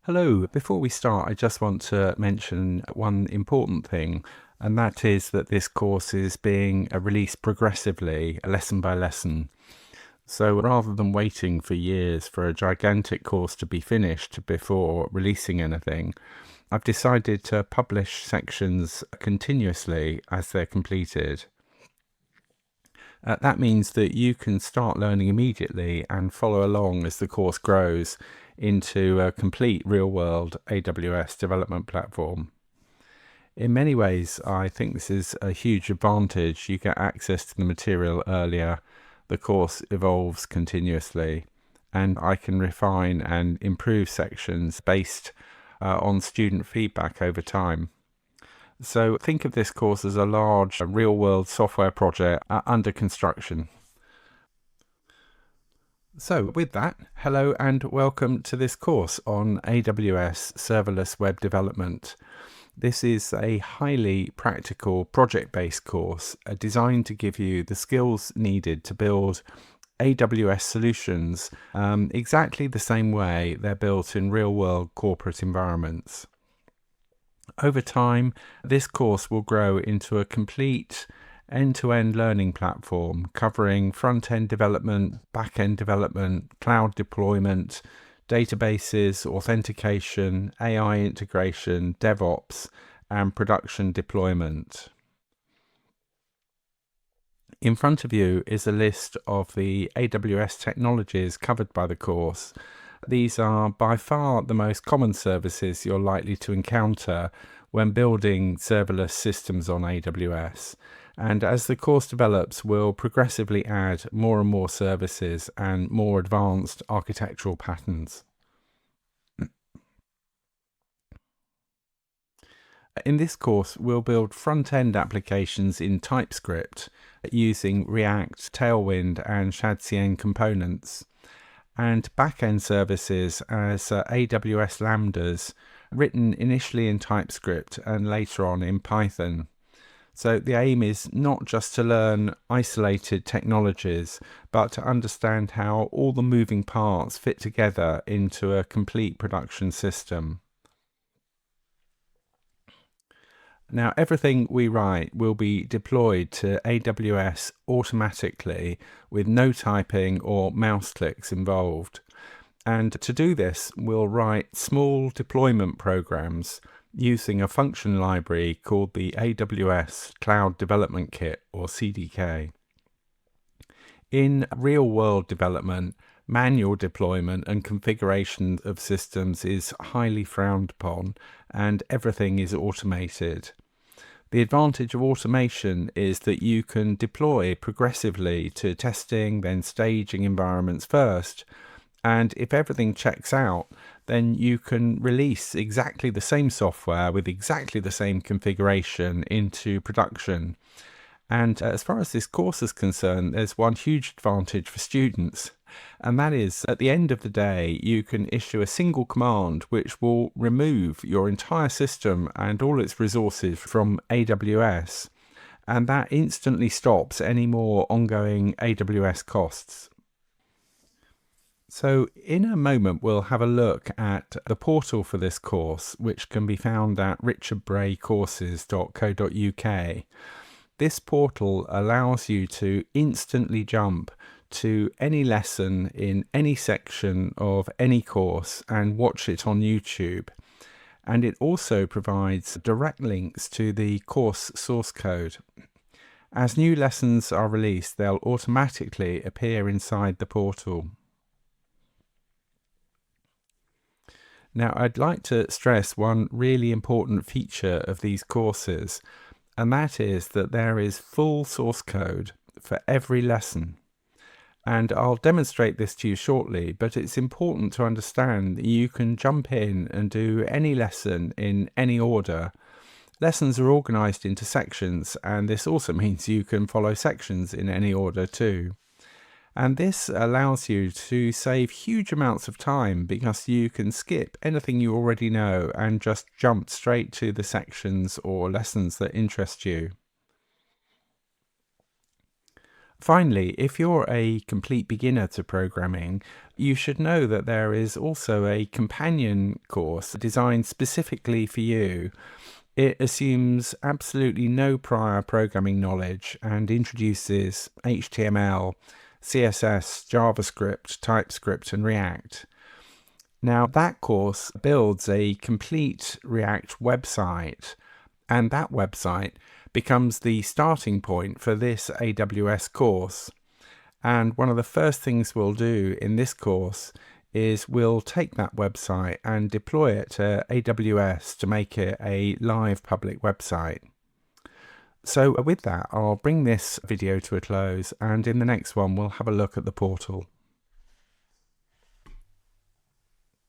Hello, before we start, I just want to mention one important thing, and that is that this course is being released progressively, lesson by lesson. So rather than waiting for years for a gigantic course to be finished before releasing anything, I've decided to publish sections continuously as they're completed. That means that you can start learning immediately and follow along as the course grows into a complete real-world AWS development platform. In many ways, I think this is a huge advantage. You get access to the material earlier, the course evolves continuously, and I can refine and improve sections based on student feedback over time. So think of this course as a large real-world software project under construction. So with that, hello and welcome to this course on AWS Serverless Web Development. This is a highly practical project-based course designed to give you the skills needed to build AWS solutions exactly the same way they're built in real-world corporate environments. Over time, this course will grow into a complete end-to-end learning platform covering front-end development, back-end development, cloud deployment, databases, authentication, AI integration, DevOps, and production deployment. In front of you is a list of the AWS technologies covered by the course. These are by far the most common services you're likely to encounter when building serverless systems on AWS. And as the course develops, we'll progressively add more and more services and more advanced architectural patterns. In this course, we'll build front-end applications in TypeScript using React, Tailwind, and Shadcn components, and back-end services as AWS Lambdas, written initially in TypeScript and later on in Python. So the aim is not just to learn isolated technologies, but to understand how all the moving parts fit together into a complete production system. Now, everything we write will be deployed to AWS automatically with no typing or mouse clicks involved. And to do this, we'll write small deployment programs using a function library called the AWS Cloud Development Kit, or CDK. In real-world development, manual deployment and configuration of systems is highly frowned upon, and everything is automated. The advantage of automation is that you can deploy progressively to testing, then staging environments first, and if everything checks out, then you can release exactly the same software with exactly the same configuration into production. And as far as this course is concerned, there's one huge advantage for students, and that is at the end of the day, you can issue a single command which will remove your entire system and all its resources from AWS, and that instantly stops any more ongoing AWS costs. So in a moment, we'll have a look at the portal for this course, which can be found at richardbraycourses.co.uk. This portal allows you to instantly jump to any lesson in any section of any course and watch it on YouTube. And it also provides direct links to the course source code. As new lessons are released, they'll automatically appear inside the portal. Now, I'd like to stress one really important feature of these courses, and that is that there is full source code for every lesson. And I'll demonstrate this to you shortly, but it's important to understand that you can jump in and do any lesson in any order. Lessons are organized into sections, and this also means you can follow sections in any order too. And this allows you to save huge amounts of time because you can skip anything you already know and just jump straight to the sections or lessons that interest you. Finally, if you're a complete beginner to programming, you should know that there is also a companion course designed specifically for you. It assumes absolutely no prior programming knowledge and introduces HTML, CSS, JavaScript, TypeScript, and React. Now, that course builds a complete React website, and that website becomes the starting point for this AWS course. And one of the first things we'll do in this course is we'll take that website and deploy it to AWS to make it a live public website. So with that, I'll bring this video to a close, and in the next one, we'll have a look at the portal.